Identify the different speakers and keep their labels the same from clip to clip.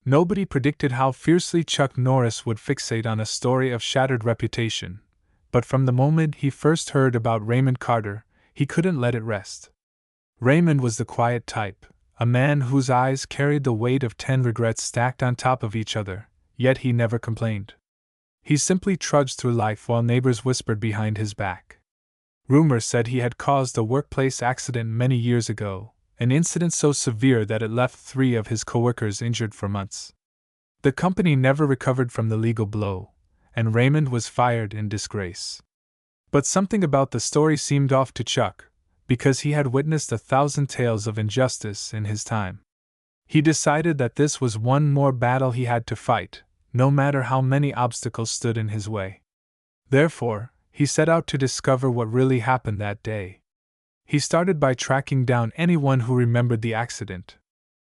Speaker 1: Nobody predicted how fiercely Chuck Norris would fixate on a story of shattered reputation, but from the moment he first heard about Raymond Carter, he couldn't let it rest. Raymond was the quiet type, a man whose eyes carried the weight of 10 regrets stacked on top of each other, yet he never complained. He simply trudged through life while neighbors whispered behind his back. Rumors said he had caused a workplace accident many years ago, an incident so severe that it left 3 of his coworkers injured for months. The company never recovered from the legal blow, and Raymond was fired in disgrace. But something about the story seemed off to Chuck, because he had witnessed 1,000 tales of injustice in his time. He decided that this was one more battle he had to fight, no matter how many obstacles stood in his way. Therefore, he set out to discover what really happened that day. He started by tracking down anyone who remembered the accident.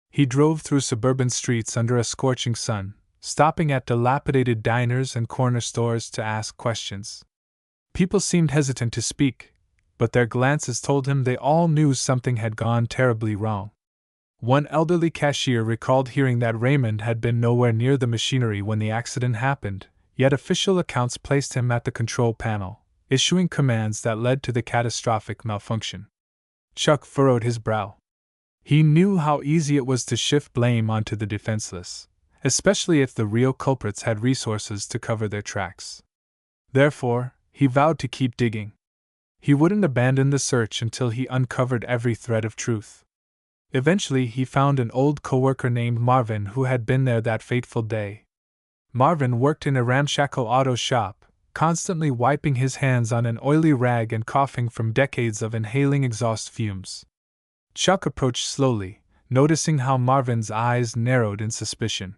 Speaker 1: He drove through suburban streets under a scorching sun, stopping at dilapidated diners and corner stores to ask questions. People seemed hesitant to speak, but their glances told him they all knew something had gone terribly wrong. One elderly cashier recalled hearing that Raymond had been nowhere near the machinery when the accident happened, yet official accounts placed him at the control panel, issuing commands that led to the catastrophic malfunction. Chuck furrowed his brow. He knew how easy it was to shift blame onto the defenseless, especially if the real culprits had resources to cover their tracks. Therefore, he vowed to keep digging. He wouldn't abandon the search until he uncovered every thread of truth. Eventually, he found an old coworker named Marvin who had been there that fateful day. Marvin worked in a ramshackle auto shop, constantly wiping his hands on an oily rag and coughing from decades of inhaling exhaust fumes. Chuck approached slowly, noticing how Marvin's eyes narrowed in suspicion.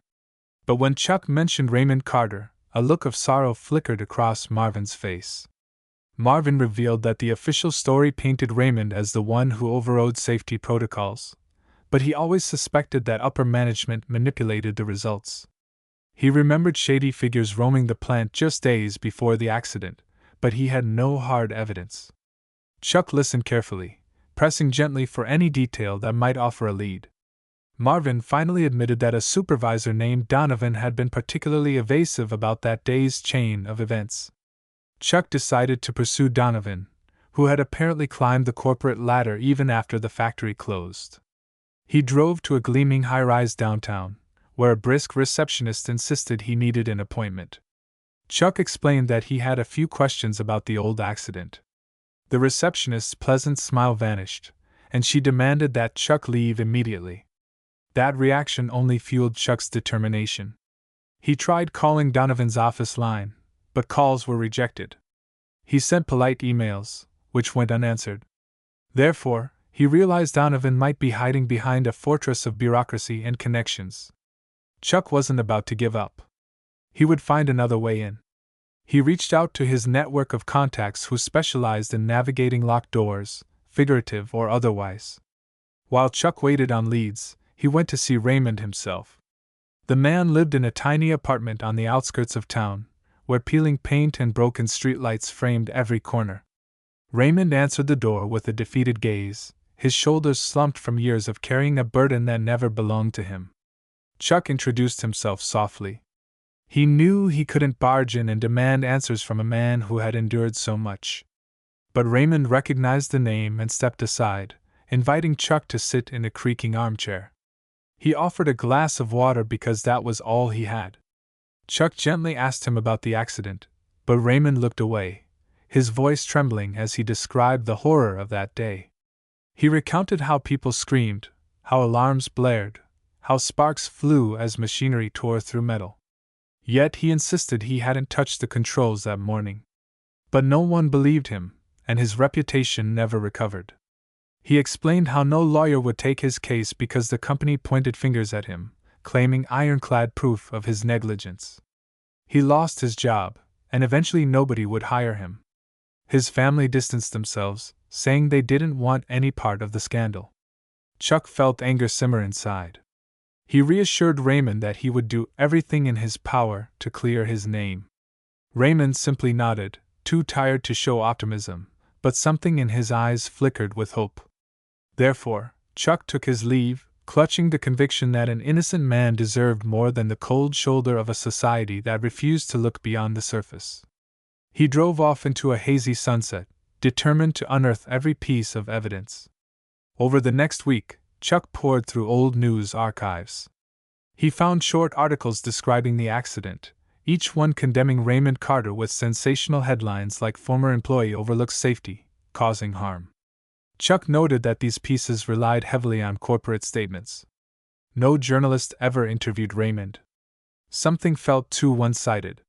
Speaker 1: But when Chuck mentioned Raymond Carter, a look of sorrow flickered across Marvin's face. Marvin revealed that the official story painted Raymond as the one who overrode safety protocols, but he always suspected that upper management manipulated the results. He remembered shady figures roaming the plant just days before the accident, but he had no hard evidence. Chuck listened carefully, pressing gently for any detail that might offer a lead. Marvin finally admitted that a supervisor named Donovan had been particularly evasive about that day's chain of events. Chuck decided to pursue Donovan, who had apparently climbed the corporate ladder even after the factory closed. He drove to a gleaming high-rise downtown, where a brisk receptionist insisted he needed an appointment. Chuck explained that he had a few questions about the old accident. The receptionist's pleasant smile vanished, and she demanded that Chuck leave immediately. That reaction only fueled Chuck's determination. He tried calling Donovan's office line, but calls were rejected. He sent polite emails, which went unanswered. Therefore, he realized Donovan might be hiding behind a fortress of bureaucracy and connections. Chuck wasn't about to give up. He would find another way in. He reached out to his network of contacts who specialized in navigating locked doors, figurative or otherwise. While Chuck waited on leads, he went to see Raymond himself. The man lived in a tiny apartment on the outskirts of town, where peeling paint and broken streetlights framed every corner. Raymond answered the door with a defeated gaze, his shoulders slumped from years of carrying a burden that never belonged to him. Chuck introduced himself softly. He knew he couldn't barge in and demand answers from a man who had endured so much. But Raymond recognized the name and stepped aside, inviting Chuck to sit in a creaking armchair. He offered a glass of water because that was all he had. Chuck gently asked him about the accident, but Raymond looked away, his voice trembling as he described the horror of that day. He recounted how people screamed, how alarms blared, how sparks flew as machinery tore through metal. Yet he insisted he hadn't touched the controls that morning. But no one believed him, and his reputation never recovered. He explained how no lawyer would take his case because the company pointed fingers at him, claiming ironclad proof of his negligence. He lost his job, and eventually nobody would hire him. His family distanced themselves, saying they didn't want any part of the scandal. Chuck felt anger simmer inside. He reassured Raymond that he would do everything in his power to clear his name. Raymond simply nodded, too tired to show optimism, but something in his eyes flickered with hope. Therefore, Chuck took his leave, clutching the conviction that an innocent man deserved more than the cold shoulder of a society that refused to look beyond the surface. He drove off into a hazy sunset, determined to unearth every piece of evidence. Over the next week, Chuck pored through old news archives. He found short articles describing the accident, each one condemning Raymond Carter with sensational headlines like "Former employee overlooks safety, causing harm." Chuck noted that these pieces relied heavily on corporate statements. No journalist ever interviewed Raymond. Something felt too one-sided.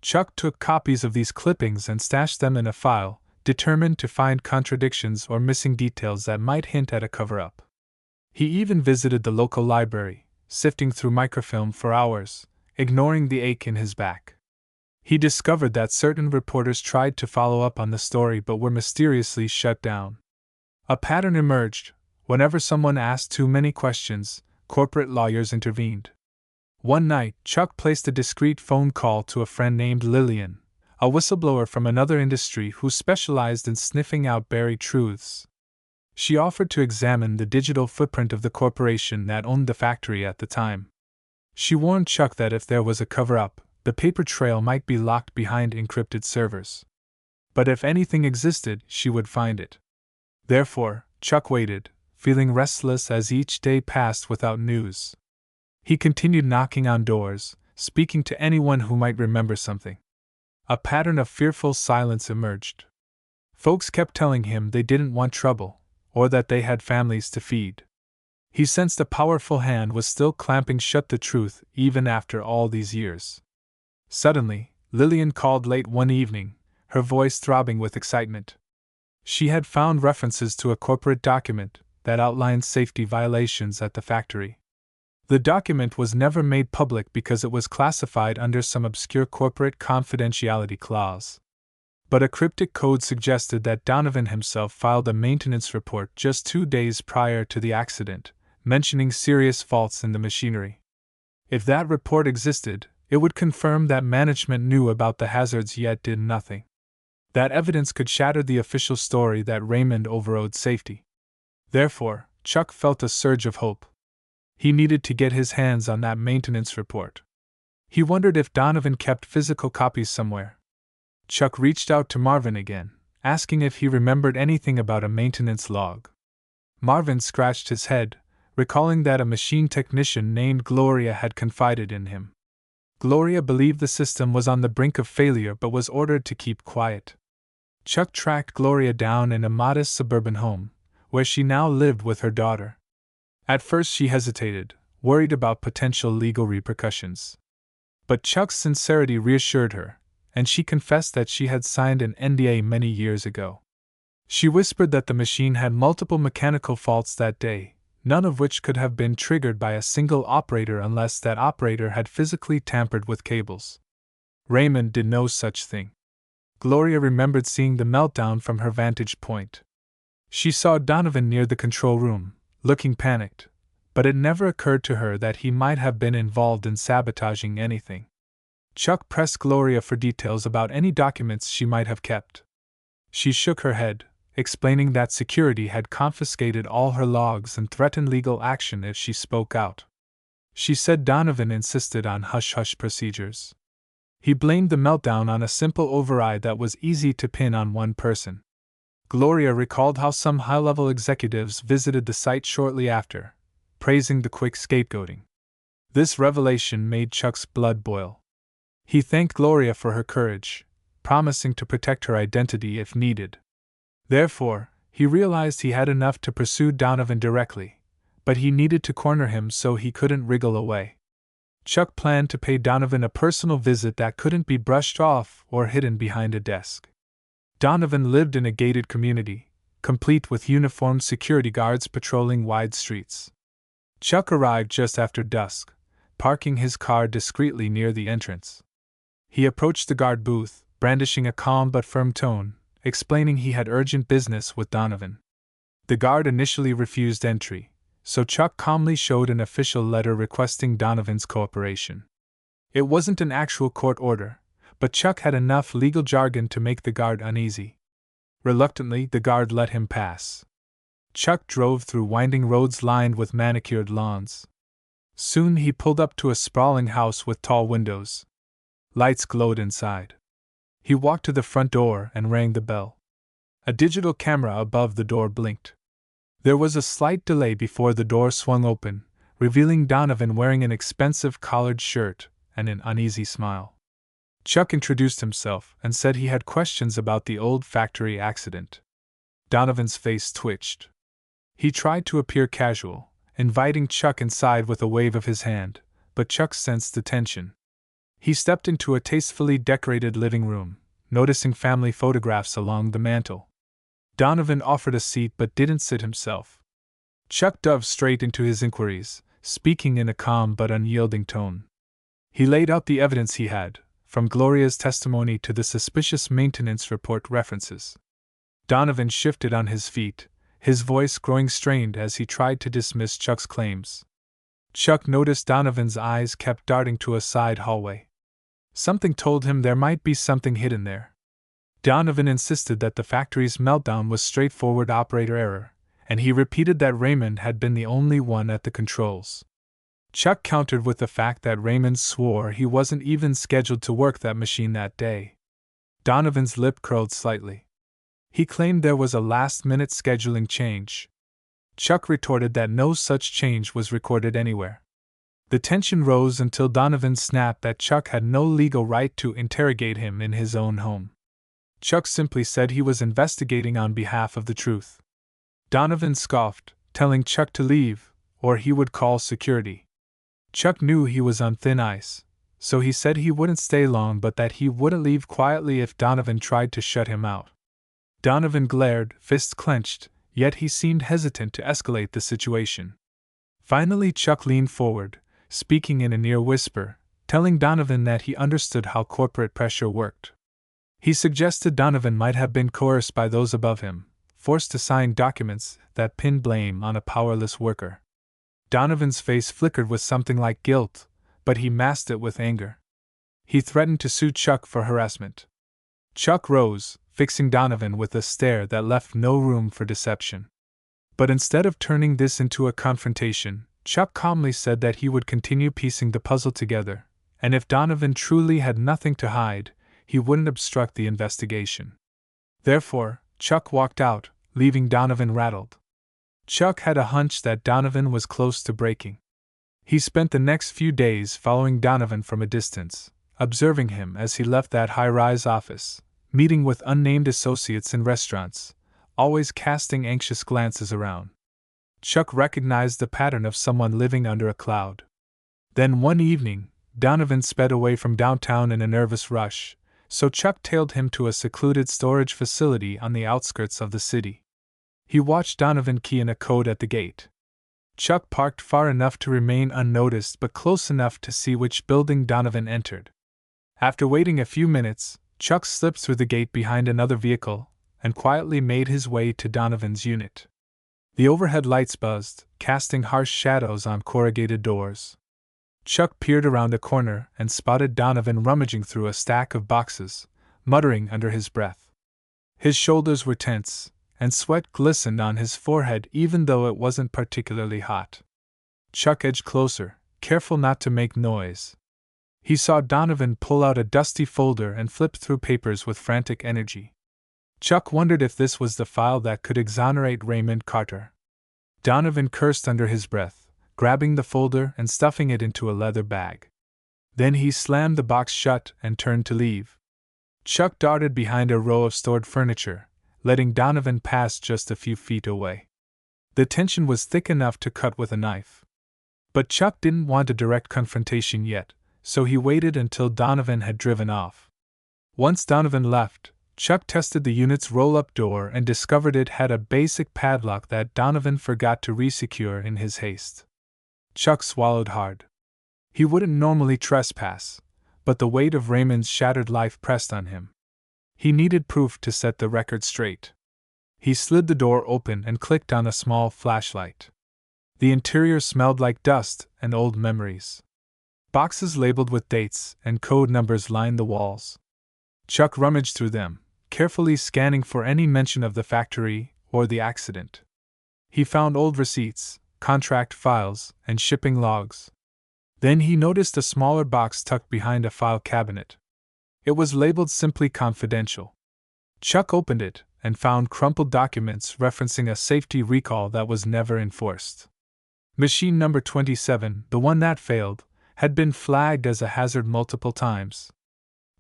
Speaker 1: Chuck took copies of these clippings and stashed them in a file, determined to find contradictions or missing details that might hint at a cover-up. He even visited the local library, sifting through microfilm for hours, ignoring the ache in his back. He discovered that certain reporters tried to follow up on the story but were mysteriously shut down. A pattern emerged. Whenever someone asked too many questions, corporate lawyers intervened. One night, Chuck placed a discreet phone call to a friend named Lillian, a whistleblower from another industry who specialized in sniffing out buried truths. She offered to examine the digital footprint of the corporation that owned the factory at the time. She warned Chuck that if there was a cover-up, the paper trail might be locked behind encrypted servers. But if anything existed, she would find it. Therefore, Chuck waited, feeling restless as each day passed without news. He continued knocking on doors, speaking to anyone who might remember something. A pattern of fearful silence emerged. Folks kept telling him they didn't want trouble, or that they had families to feed. He sensed a powerful hand was still clamping shut the truth even after all these years. Suddenly, Lillian called late one evening, her voice throbbing with excitement. She had found references to a corporate document that outlined safety violations at the factory. The document was never made public because it was classified under some obscure corporate confidentiality clause. But a cryptic code suggested that Donovan himself filed a maintenance report just 2 days prior to the accident, mentioning serious faults in the machinery. If that report existed, it would confirm that management knew about the hazards yet did nothing. That evidence could shatter the official story that Raymond overrode safety. Therefore, Chuck felt a surge of hope. He needed to get his hands on that maintenance report. He wondered if Donovan kept physical copies somewhere. Chuck reached out to Marvin again, asking if he remembered anything about a maintenance log. Marvin scratched his head, recalling that a machine technician named Gloria had confided in him. Gloria believed the system was on the brink of failure but was ordered to keep quiet. Chuck tracked Gloria down in a modest suburban home, where she now lived with her daughter. At first she hesitated, worried about potential legal repercussions. But Chuck's sincerity reassured her, and she confessed that she had signed an NDA many years ago. She whispered that the machine had multiple mechanical faults that day, none of which could have been triggered by a single operator unless that operator had physically tampered with cables. Raymond did no such thing. Gloria remembered seeing the meltdown from her vantage point. She saw Donovan near the control room, looking panicked, but it never occurred to her that he might have been involved in sabotaging anything. Chuck pressed Gloria for details about any documents she might have kept. She shook her head, explaining that security had confiscated all her logs and threatened legal action if she spoke out. She said Donovan insisted on hush-hush procedures. He blamed the meltdown on a simple override that was easy to pin on one person. Gloria recalled how some high-level executives visited the site shortly after, praising the quick scapegoating. This revelation made Chuck's blood boil. He thanked Gloria for her courage, promising to protect her identity if needed. Therefore, he realized he had enough to pursue Donovan directly, but he needed to corner him so he couldn't wriggle away. Chuck planned to pay Donovan a personal visit that couldn't be brushed off or hidden behind a desk. Donovan lived in a gated community, complete with uniformed security guards patrolling wide streets. Chuck arrived just after dusk, parking his car discreetly near the entrance. He approached the guard booth, brandishing a calm but firm tone, explaining he had urgent business with Donovan. The guard initially refused entry, so Chuck calmly showed an official letter requesting Donovan's cooperation. It wasn't an actual court order, but Chuck had enough legal jargon to make the guard uneasy. Reluctantly, the guard let him pass. Chuck drove through winding roads lined with manicured lawns. Soon he pulled up to a sprawling house with tall windows. Lights glowed inside. He walked to the front door and rang the bell. A digital camera above the door blinked. There was a slight delay before the door swung open, revealing Donovan wearing an expensive collared shirt and an uneasy smile. Chuck introduced himself and said he had questions about the old factory accident. Donovan's face twitched. He tried to appear casual, inviting Chuck inside with a wave of his hand, but Chuck sensed the tension. He stepped into a tastefully decorated living room, noticing family photographs along the mantel. Donovan offered a seat but didn't sit himself. Chuck dove straight into his inquiries, speaking in a calm but unyielding tone. He laid out the evidence he had, from Gloria's testimony to the suspicious maintenance report references. Donovan shifted on his feet, his voice growing strained as he tried to dismiss Chuck's claims. Chuck noticed Donovan's eyes kept darting to a side hallway. Something told him there might be something hidden there. Donovan insisted that the factory's meltdown was straightforward operator error, and he repeated that Raymond had been the only one at the controls. Chuck countered with the fact that Raymond swore he wasn't even scheduled to work that machine that day. Donovan's lip curled slightly. He claimed there was a last-minute scheduling change. Chuck retorted that no such change was recorded anywhere. The tension rose until Donovan snapped that Chuck had no legal right to interrogate him in his own home. Chuck simply said he was investigating on behalf of the truth. Donovan scoffed, telling Chuck to leave, or he would call security. Chuck knew he was on thin ice, so he said he wouldn't stay long but that he wouldn't leave quietly if Donovan tried to shut him out. Donovan glared, fists clenched, yet he seemed hesitant to escalate the situation. Finally, Chuck leaned forward, speaking in a near whisper, telling Donovan that he understood how corporate pressure worked. He suggested Donovan might have been coerced by those above him, forced to sign documents that pinned blame on a powerless worker. Donovan's face flickered with something like guilt, but he masked it with anger. He threatened to sue Chuck for harassment. Chuck rose, fixing Donovan with a stare that left no room for deception. But instead of turning this into a confrontation, Chuck calmly said that he would continue piecing the puzzle together, and if Donovan truly had nothing to hide, he wouldn't obstruct the investigation. Therefore, Chuck walked out, leaving Donovan rattled. Chuck had a hunch that Donovan was close to breaking. He spent the next few days following Donovan from a distance, observing him as he left that high-rise office, meeting with unnamed associates in restaurants, always casting anxious glances around. Chuck recognized the pattern of someone living under a cloud. Then one evening, Donovan sped away from downtown in a nervous rush, so Chuck tailed him to a secluded storage facility on the outskirts of the city. He watched Donovan key in a code at the gate. Chuck parked far enough to remain unnoticed but close enough to see which building Donovan entered. After waiting a few minutes, Chuck slipped through the gate behind another vehicle and quietly made his way to Donovan's unit. The overhead lights buzzed, casting harsh shadows on corrugated doors. Chuck peered around a corner and spotted Donovan rummaging through a stack of boxes, muttering under his breath. His shoulders were tense, and sweat glistened on his forehead even though it wasn't particularly hot. Chuck edged closer, careful not to make noise. He saw Donovan pull out a dusty folder and flip through papers with frantic energy. Chuck wondered if this was the file that could exonerate Raymond Carter. Donovan cursed under his breath, grabbing the folder and stuffing it into a leather bag. Then he slammed the box shut and turned to leave. Chuck darted behind a row of stored furniture, letting Donovan pass just a few feet away. The tension was thick enough to cut with a knife. But Chuck didn't want a direct confrontation yet, so he waited until Donovan had driven off. Once Donovan left, Chuck tested the unit's roll-up door and discovered it had a basic padlock that Donovan forgot to resecure in his haste. Chuck swallowed hard. He wouldn't normally trespass, but the weight of Raymond's shattered life pressed on him. He needed proof to set the record straight. He slid the door open and clicked on a small flashlight. The interior smelled like dust and old memories. Boxes labeled with dates and code numbers lined the walls. Chuck rummaged through them, carefully scanning for any mention of the factory or the accident. He found old receipts, contract files, and shipping logs. Then he noticed a smaller box tucked behind a file cabinet. It was labeled simply confidential. Chuck opened it and found crumpled documents referencing a safety recall that was never enforced. Machine number 27, the one that failed, had been flagged as a hazard multiple times.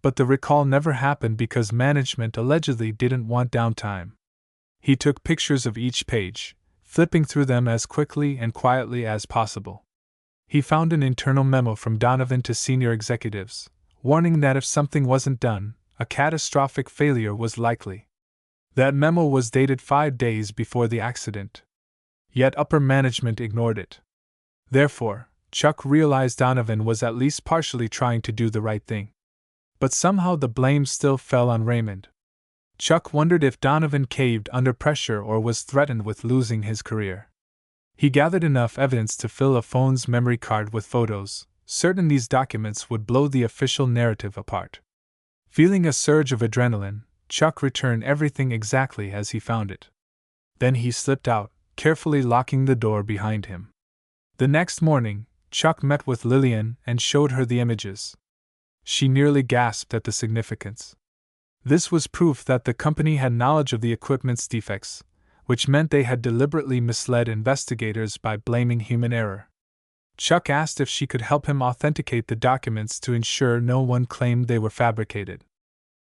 Speaker 1: But the recall never happened because management allegedly didn't want downtime. He took pictures of each page, flipping through them as quickly and quietly as possible. He found an internal memo from Donovan to senior executives, warning that if something wasn't done, a catastrophic failure was likely. That memo was dated 5 days before the accident. Yet upper management ignored it. Therefore, Chuck realized Donovan was at least partially trying to do the right thing. But somehow the blame still fell on Raymond. Chuck wondered if Donovan caved under pressure or was threatened with losing his career. He gathered enough evidence to fill a phone's memory card with photos, certain these documents would blow the official narrative apart. Feeling a surge of adrenaline, Chuck returned everything exactly as he found it. Then he slipped out, carefully locking the door behind him. The next morning, Chuck met with Lillian and showed her the images. She nearly gasped at the significance. This was proof that the company had knowledge of the equipment's defects, which meant they had deliberately misled investigators by blaming human error. Chuck asked if she could help him authenticate the documents to ensure no one claimed they were fabricated.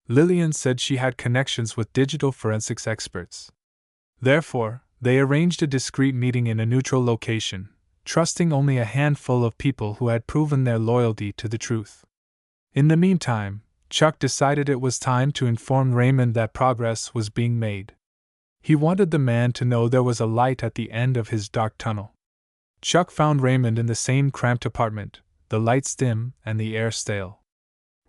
Speaker 1: Lillian said she had connections with digital forensics experts. Therefore, they arranged a discreet meeting in a neutral location, trusting only a handful of people who had proven their loyalty to the truth. In the meantime, Chuck decided it was time to inform Raymond that progress was being made. He wanted the man to know there was a light at the end of his dark tunnel. Chuck found Raymond in the same cramped apartment, the lights dim and the air stale.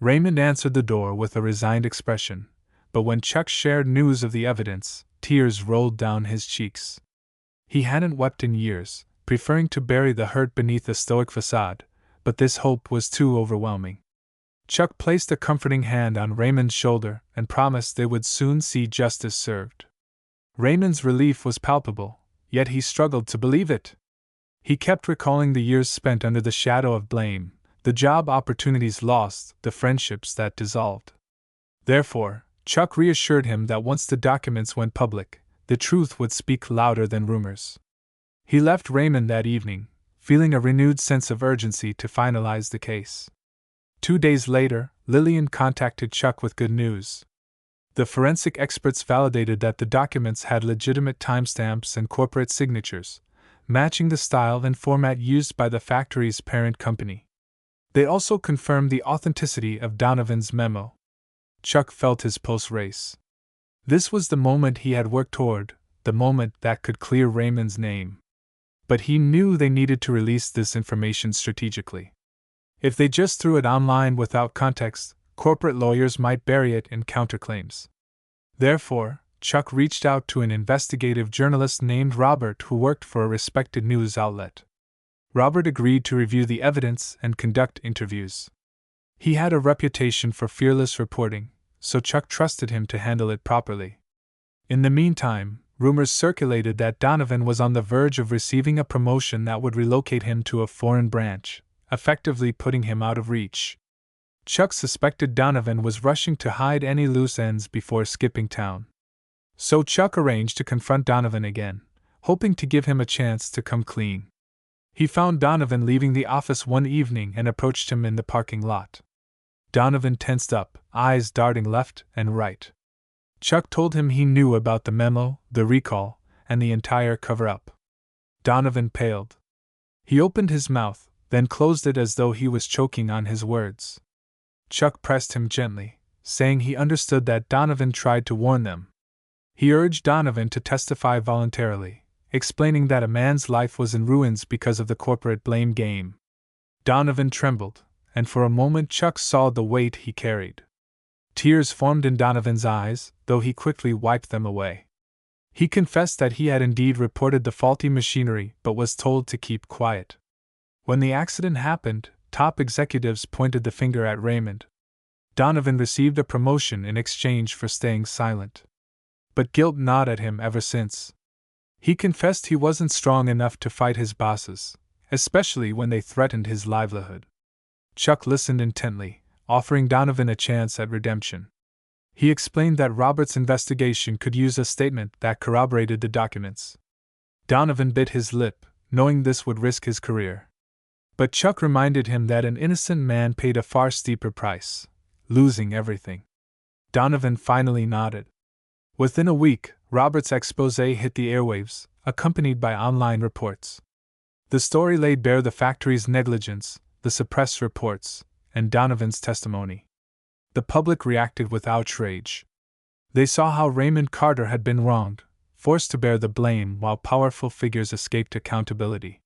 Speaker 1: Raymond answered the door with a resigned expression, but when Chuck shared news of the evidence, tears rolled down his cheeks. He hadn't wept in years, preferring to bury the hurt beneath a stoic facade, but this hope was too overwhelming. Chuck placed a comforting hand on Raymond's shoulder and promised they would soon see justice served. Raymond's relief was palpable, yet he struggled to believe it. He kept recalling the years spent under the shadow of blame, the job opportunities lost, the friendships that dissolved. Therefore, Chuck reassured him that once the documents went public, the truth would speak louder than rumors. He left Raymond that evening, feeling a renewed sense of urgency to finalize the case. 2 days later, Lillian contacted Chuck with good news. The forensic experts validated that the documents had legitimate timestamps and corporate signatures, matching the style and format used by the factory's parent company. They also confirmed the authenticity of Donovan's memo. Chuck felt his pulse race. This was the moment he had worked toward, the moment that could clear Raymond's name. But he knew they needed to release this information strategically. If they just threw it online without context, corporate lawyers might bury it in counterclaims. Therefore, Chuck reached out to an investigative journalist named Robert who worked for a respected news outlet. Robert agreed to review the evidence and conduct interviews. He had a reputation for fearless reporting, so Chuck trusted him to handle it properly. In the meantime, rumors circulated that Donovan was on the verge of receiving a promotion that would relocate him to a foreign branch, effectively putting him out of reach. Chuck suspected Donovan was rushing to hide any loose ends before skipping town. So Chuck arranged to confront Donovan again, hoping to give him a chance to come clean. He found Donovan leaving the office one evening and approached him in the parking lot. Donovan tensed up, eyes darting left and right. Chuck told him he knew about the memo, the recall, and the entire cover-up. Donovan paled. He opened his mouth, then closed it as though he was choking on his words. Chuck pressed him gently, saying he understood that Donovan tried to warn them. He urged Donovan to testify voluntarily, explaining that a man's life was in ruins because of the corporate blame game. Donovan trembled, and for a moment Chuck saw the weight he carried. Tears formed in Donovan's eyes, though he quickly wiped them away. He confessed that he had indeed reported the faulty machinery but was told to keep quiet. When the accident happened, top executives pointed the finger at Raymond. Donovan received a promotion in exchange for staying silent. But guilt gnawed at him ever since. He confessed he wasn't strong enough to fight his bosses, especially when they threatened his livelihood. Chuck listened intently, offering Donovan a chance at redemption. He explained that Robert's investigation could use a statement that corroborated the documents. Donovan bit his lip, knowing this would risk his career. But Chuck reminded him that an innocent man paid a far steeper price, losing everything. Donovan finally nodded. Within a week, Robert's exposé hit the airwaves, accompanied by online reports. The story laid bare the factory's negligence, the suppressed reports, and Donovan's testimony. The public reacted with outrage. They saw how Raymond Carter had been wronged, forced to bear the blame while powerful figures escaped accountability.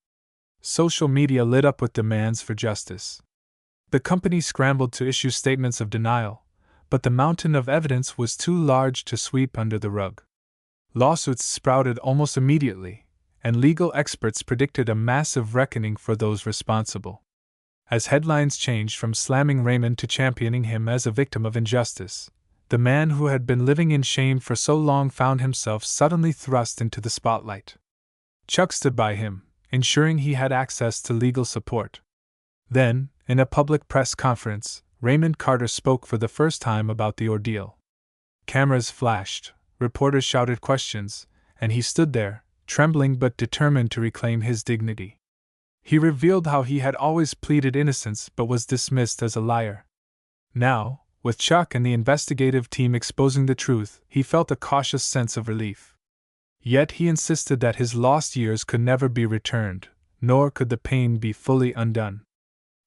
Speaker 1: Social media lit up with demands for justice. The company scrambled to issue statements of denial, but the mountain of evidence was too large to sweep under the rug. Lawsuits sprouted almost immediately, and legal experts predicted a massive reckoning for those responsible. As headlines changed from slamming Raymond to championing him as a victim of injustice, the man who had been living in shame for so long found himself suddenly thrust into the spotlight. Chuck stood by him, ensuring he had access to legal support. Then, in a public press conference, Raymond Carter spoke for the first time about the ordeal. Cameras flashed, reporters shouted questions, and he stood there, trembling but determined to reclaim his dignity. He revealed how he had always pleaded innocence but was dismissed as a liar. Now, with Chuck and the investigative team exposing the truth, he felt a cautious sense of relief. Yet he insisted that his lost years could never be returned, nor could the pain be fully undone.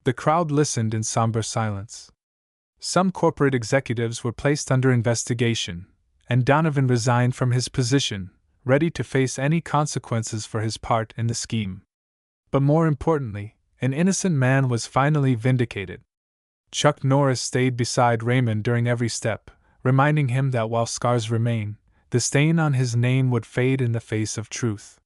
Speaker 1: The crowd listened in somber silence. Some corporate executives were placed under investigation, and Donovan resigned from his position, ready to face any consequences for his part in the scheme. But more importantly, an innocent man was finally vindicated. Chuck Norris stayed beside Raymond during every step, reminding him that while scars remain, the stain on his name would fade in the face of truth.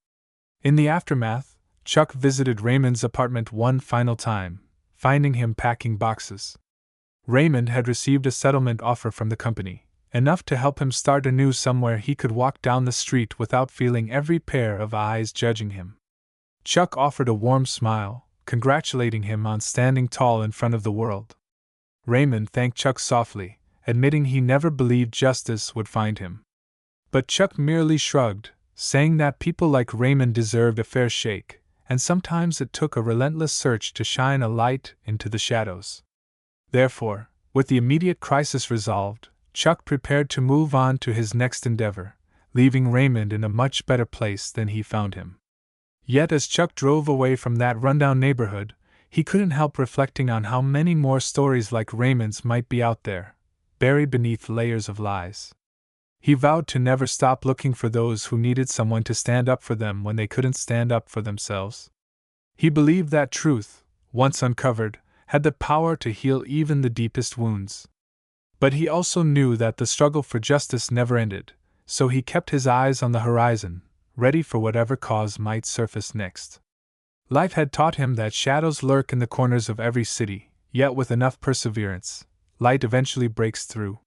Speaker 1: In the aftermath, Chuck visited Raymond's apartment one final time, finding him packing boxes. Raymond had received a settlement offer from the company, enough to help him start anew somewhere he could walk down the street without feeling every pair of eyes judging him. Chuck offered a warm smile, congratulating him on standing tall in front of the world. Raymond thanked Chuck softly, admitting he never believed justice would find him. But Chuck merely shrugged, saying that people like Raymond deserved a fair shake, and sometimes it took a relentless search to shine a light into the shadows. Therefore, with the immediate crisis resolved, Chuck prepared to move on to his next endeavor, leaving Raymond in a much better place than he found him. Yet as Chuck drove away from that rundown neighborhood, he couldn't help reflecting on how many more stories like Raymond's might be out there, buried beneath layers of lies. He vowed to never stop looking for those who needed someone to stand up for them when they couldn't stand up for themselves. He believed that truth, once uncovered, had the power to heal even the deepest wounds. But he also knew that the struggle for justice never ended, so he kept his eyes on the horizon, ready for whatever cause might surface next. Life had taught him that shadows lurk in the corners of every city, yet with enough perseverance, light eventually breaks through.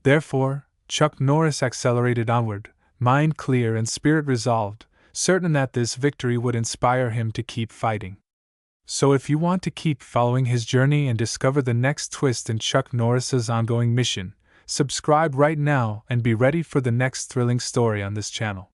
Speaker 1: Therefore, Chuck Norris accelerated onward, mind clear and spirit resolved, certain that this victory would inspire him to keep fighting. So if you want to keep following his journey and discover the next twist in Chuck Norris's ongoing mission, subscribe right now and be ready for the next thrilling story on this channel.